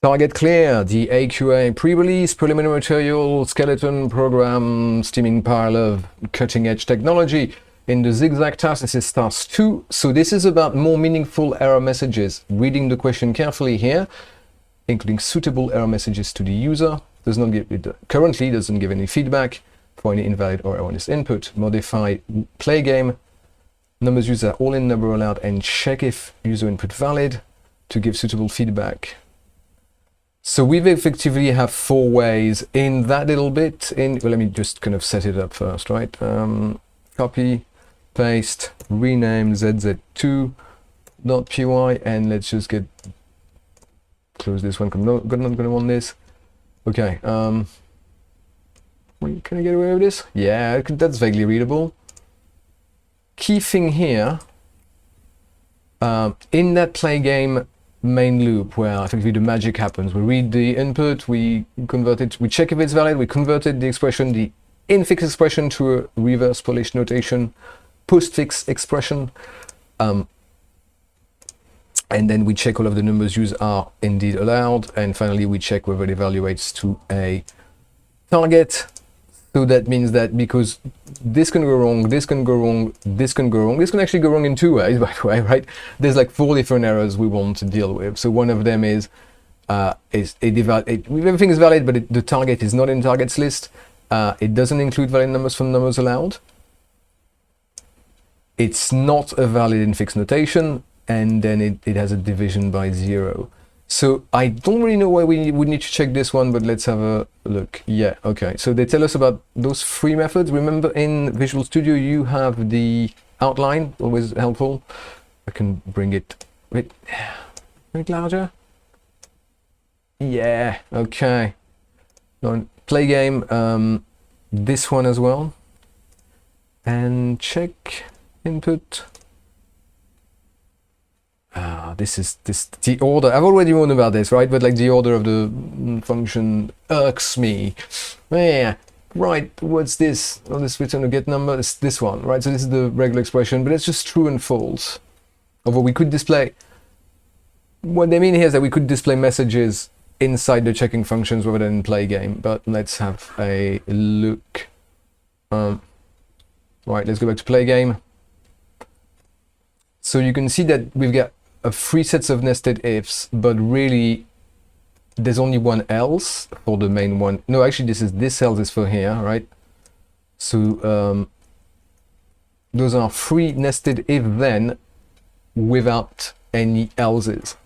Target Clear, the AQA pre-release preliminary material skeleton program steaming pile of cutting-edge technology. In the ZigZag Task, this is task 2. So this is about more meaningful error messages. Reading the question carefully here, including suitable error messages to the user. Currently doesn't give any feedback for any invalid or erroneous input. Modify play game, numbers user all in number allowed, and check if user input valid to give suitable feedback. So we effectively have 4 ways in that little bit. Well, let me just kind of set it up first, right? Copy, paste, rename zz2.py, and let's just close this one. I'm not going to want this. Okay. Can I get away with this? Yeah, that's vaguely readable. Key thing here, in that play game main loop where effectively the magic happens, we read the input, we convert it, we check if it's valid, we converted the expression, the infix expression, to a reverse Polish notation postfix expression, and then we check all of the numbers used are indeed allowed, and finally we check whether it evaluates to a target. So that means that because this can go wrong, this can go wrong, this can go wrong, this can actually go wrong in 2 ways, by the way, right? There's like 4 different errors we want to deal with. So one of them is everything is valid, but the target is not in targets list. It doesn't include valid numbers from numbers allowed. It's not a valid infix notation, and then it has a division by 0. So I don't really know why we would need to check this one, but let's have a look. Yeah, okay. So they tell us about those 3 methods. Remember, in Visual Studio, you have the outline, always helpful. I can bring it a bit larger. Yeah, okay. Now, play game, this one as well. And check input. The order, I've already known about this, right? But like the order of the function irks me. Yeah, right, what's this? Oh, this return a get number, it's this one, right? So this is the regular expression, but it's just true and false. Although we could display, what they mean here is that we could display messages inside the checking functions rather than in play game, but let's have a look. Right, let's go back to play game. So you can see that we've got 3 sets of nested ifs, but really there's only one else for the main one. No, actually this else is for here, right? So those are 3 nested if then without any else's.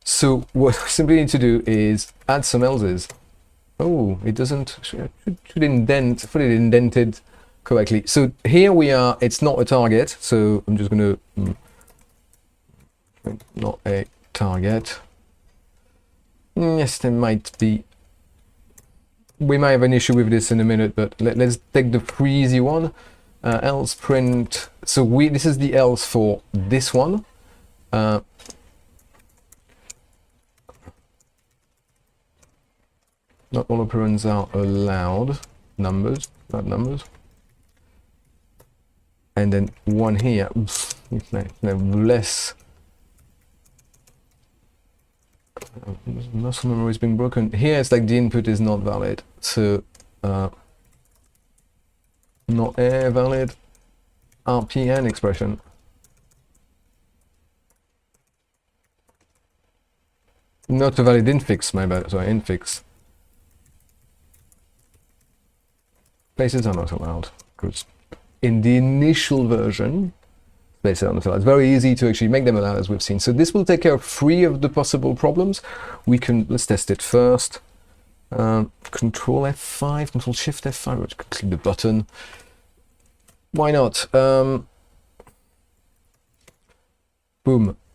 So what we simply need to do is add some else's. Oh, it doesn't, should indent, put it indented correctly. So here we are, it's not a target, so I'm just going to not a target. Yes, there might be, we might have an issue with this in a minute, but let's take the pretty easy one. Else print, so this is the else for this one. Not all operands are allowed, numbers, not numbers. And then one here, less. Muscle memory is being broken. Here it's like the input is not valid, so not a valid RPN expression. Not a valid infix, my bad, sorry, infix. Places are not allowed, because in the initial version, places are not allowed. It's very easy to actually make them allowed, as we've seen. So this will take care of 3 of the possible problems. Let's test it first. Control F5, Control Shift F5, click the button. Why not? Boom,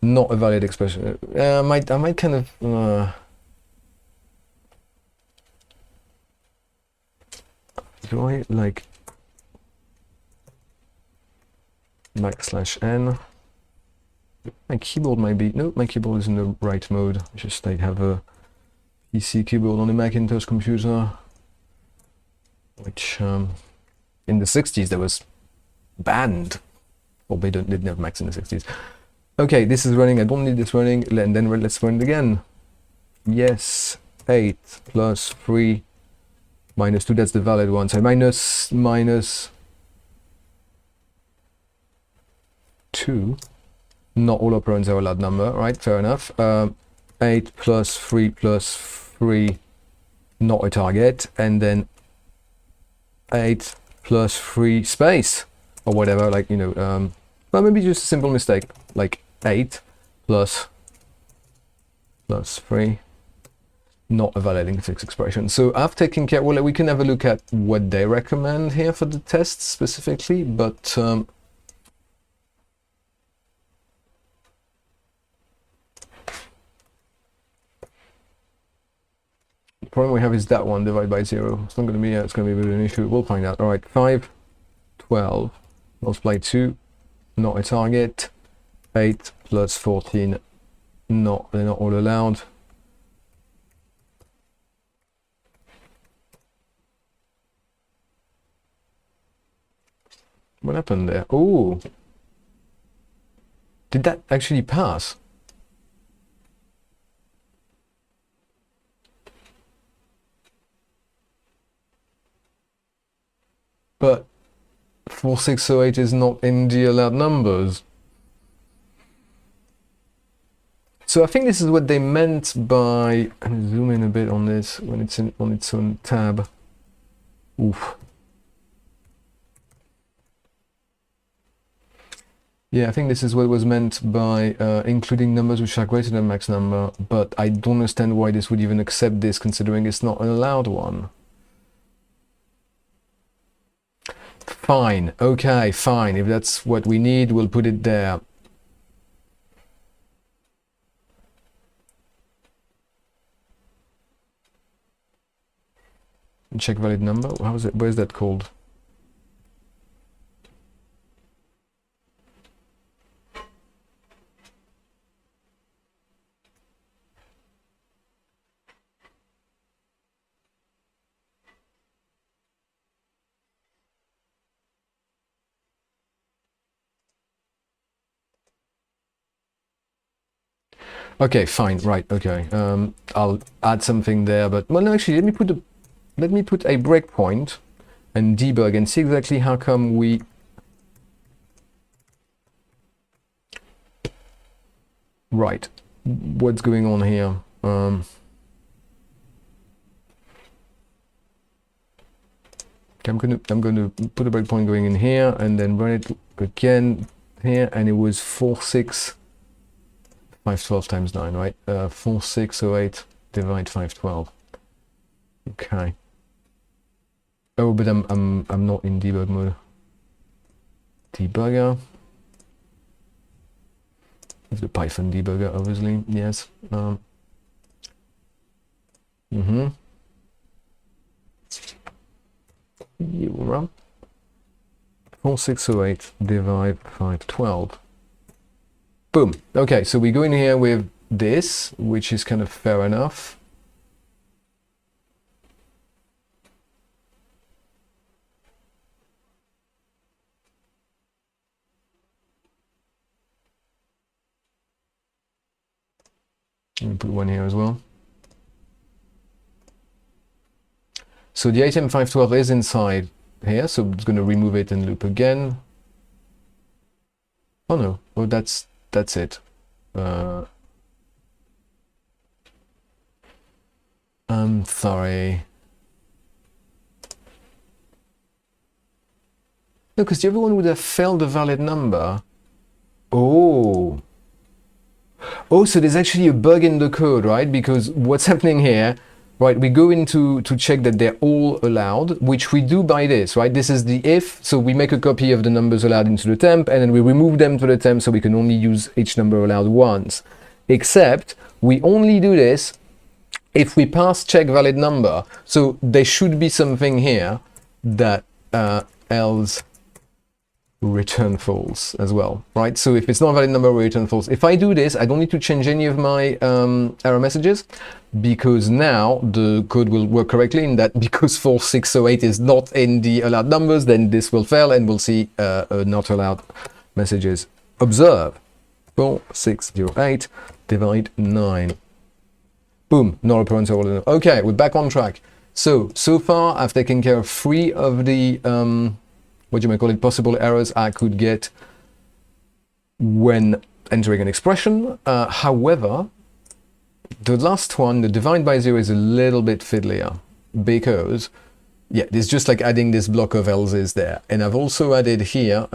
not a valid expression. I might kind of do I like \n? My keyboard might be, no, my keyboard is in the right mode. Just I have a PC keyboard on a Macintosh computer, which in the 60s there was banned, or they didn't have Macs in the 60s. Okay, this is running, I don't need this running, and then let's run it again. yes, 8 plus 3 minus 2, that's the valid one. So minus 2. Not all operands are allowed number, right? Fair enough. 8 plus 3, not a target. And then 8 plus 3 space, or whatever, like, you know, well, maybe just a simple mistake, like 8 plus 3, not a valid int6 expression. So I've taken care, well, we can have a look at what they recommend here for the tests specifically, but the problem we have is that one divided by 0. It's not going to be, it's going to be a bit of an issue. We'll find out. All right, 5, 12, multiply 2, not a target. 8 plus 14, they're not all allowed. What happened there? Oh, did that actually pass? But 4608 is not in the allowed numbers. So I think this is what they meant by, and zoom in a bit on this when it's on its own tab. Oof. Yeah, I think this is what was meant by including numbers which are greater than max number, but I don't understand why this would even accept this, considering it's not an allowed one. Fine, okay, fine. If that's what we need, we'll put it there. Check valid number. How is it? Where is that called? Okay, fine, right, okay. I'll add something there, but well, no, actually, let me put a breakpoint and debug and see exactly how come we right. What's going on here? I'm gonna put a breakpoint going in here and then run it again here, and it was 512 times 9, right? 4608 divide 512. Okay. Oh, but I'm not in debug mode. Debugger. With the Python debugger, obviously. Yes. You run 4608 divide 512. Boom. Okay, so we go in here with this, which is kind of fair enough. Let me put one here as well. So the item 512 is inside here, so it's going to remove it and loop again. Oh no, well that's it. I'm sorry. No, because the other one would have failed the valid number. Oh. Oh, so there's actually a bug in the code, right? Because what's happening here, right, we go into to check that they're all allowed, which we do by this, right? This is the if, so we make a copy of the numbers allowed into the temp, and then we remove them to the temp so we can only use each number allowed once. Except we only do this if we pass check valid number. So there should be something here that else return false as well, right? So if it's not a valid number, we return false. If I do this, I don't need to change any of my error messages, because now the code will work correctly in that because 4608 is not in the allowed numbers, then this will fail and we'll see not allowed messages. Observe 4608 divide 9. Boom, null operands are all in. Okay, we're back on track. So far I've taken care of 3 of the, what you may call it, possible errors I could get when entering an expression. However, the last one, the divide by 0, is a little bit fiddlier because, yeah, it's just like adding this block of else's there. And I've also added here,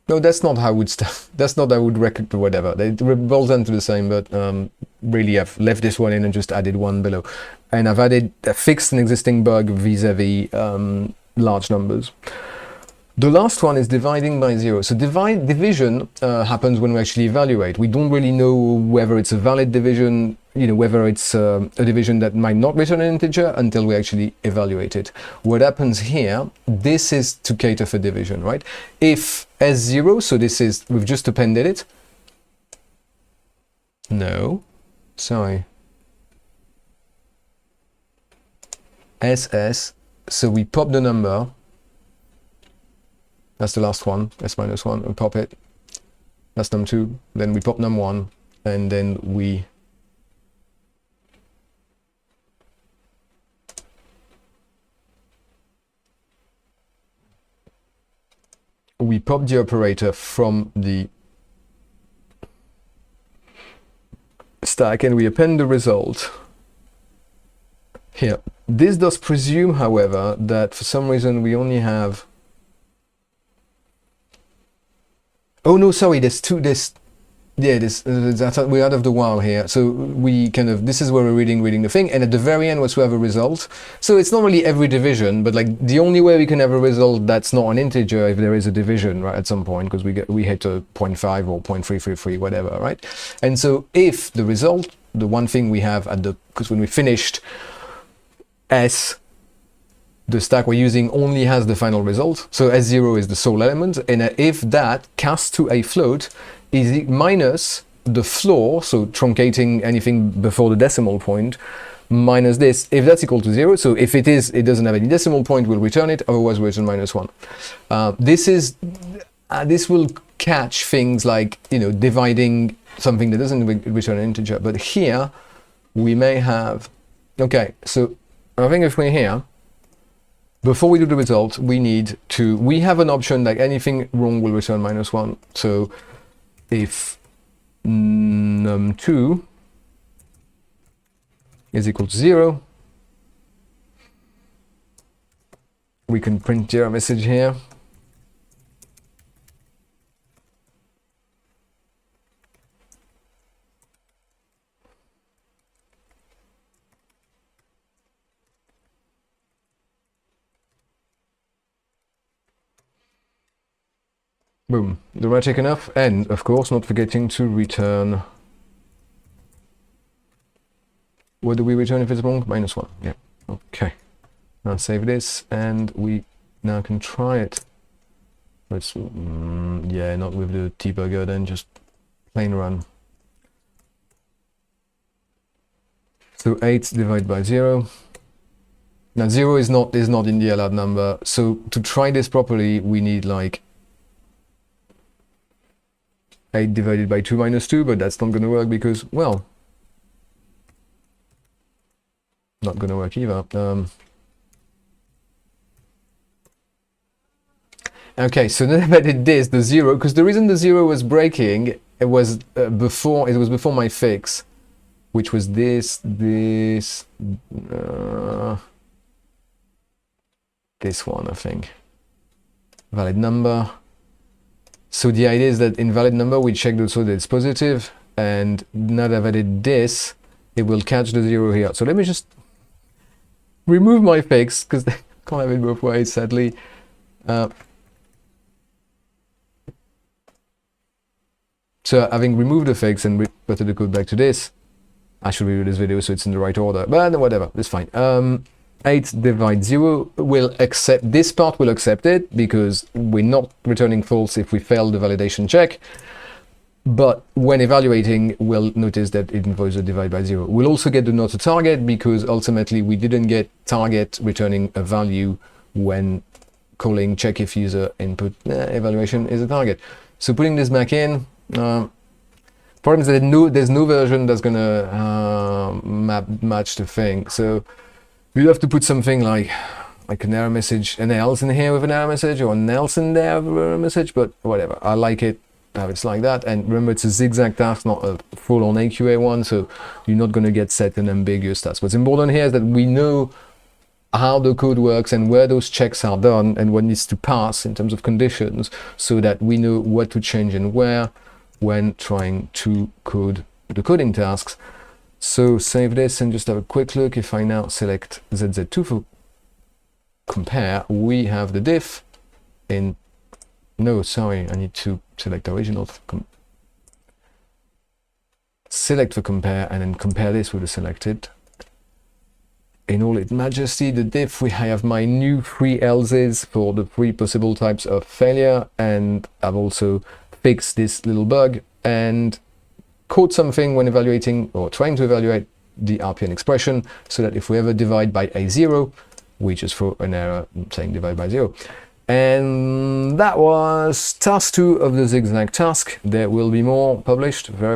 no, that's not how I would start. That's not how I would record, whatever. They boils down to the same, but really I've left this one in and just added one below. And I've fixed an existing bug vis-a-vis large numbers. The last one is dividing by 0. So division happens when we actually evaluate. We don't really know whether it's a valid division, whether it's a division that might not return an integer until we actually evaluate it. What happens here, this is to cater for division, right? If S0, so this is, we've just appended it. No, sorry. SS, so we pop the number. That's the last one, S minus 1, we pop it. That's num2, then we pop num1, and then we pop the operator from the stack and we append the result here. This does presume, however, that for some reason we only have, oh no, sorry, we're out of the while here. So we kind of, this is where we're reading the thing, and at the very end once we have a result. So it's not really every division, but like the only way we can have a result that's not an integer if there is a division, right, at some point, because we hit a 0.5 or 0.333, whatever, right? And so if the result, the one thing we have at the, because when we finished S, the stack we're using only has the final result, so S0 is the sole element, and if that cast to a float is minus the floor, so truncating anything before the decimal point, minus this, if that's equal to 0, so if it is, it doesn't have any decimal point, we'll return it, otherwise we'll return -1. This will catch things like, dividing something that doesn't return an integer, but here we may have, okay, so I think if we're here, before we do the result, we have an option like anything wrong will return -1. So if num2 is equal to 0, we can print the error message here. Boom, dramatic enough, and of course not forgetting to return, what do we return if it's wrong? -1, yeah, okay. Now save this, and we now can try it. Let's, yeah, not with the debugger then, just plain run. So 8 divided by 0. Now 0 is not in the allowed number, so to try this properly, we need like 8 divided by 2 minus 2, but that's not going to work because, well, not going to work either. Okay, so then if I did this, the 0, because the reason the 0 was breaking, it was before my fix, which was this one, I think. Valid number. So the idea is that invalid number, we check so that it's positive, and now that I've added this, it will catch the 0 here. So let me just remove my fix, because I can't have it both ways, sadly. So having removed the fix and put the code back to this, I should redo this video so it's in the right order, but whatever, it's fine. 8 divide 0 will accept, this part will accept it because we're not returning false if we fail the validation check, but when evaluating we'll notice that it involves a divide by 0. We'll also get the not a target because ultimately we didn't get target returning a value when calling check if user input evaluation is a target. So putting this back in, Problem is that there's no version that's gonna match the thing. So you have to put something like an error message, an else in here with an error message, or an else in there with an error message, but whatever. I like it how it's like that. And remember, it's a ZigZag task, not a full-on AQA one, so you're not going to get set an ambiguous task. What's important here is that we know how the code works and where those checks are done and what needs to pass in terms of conditions, so that we know what to change and where when trying to code the coding tasks. So save this and just have a quick look. If I now select ZZ2 for compare, we have the diff in, no, sorry, I need to select original, select for compare, and then compare this with the selected. In all its majesty, the diff, we have my new 3 else's for the 3 possible types of failure, and I've also fixed this little bug and caught something when evaluating or trying to evaluate the RPN expression, so that if we ever divide by A0, we just throw an error saying divide by 0. And that was task 2 of the ZigZag task. There will be more published very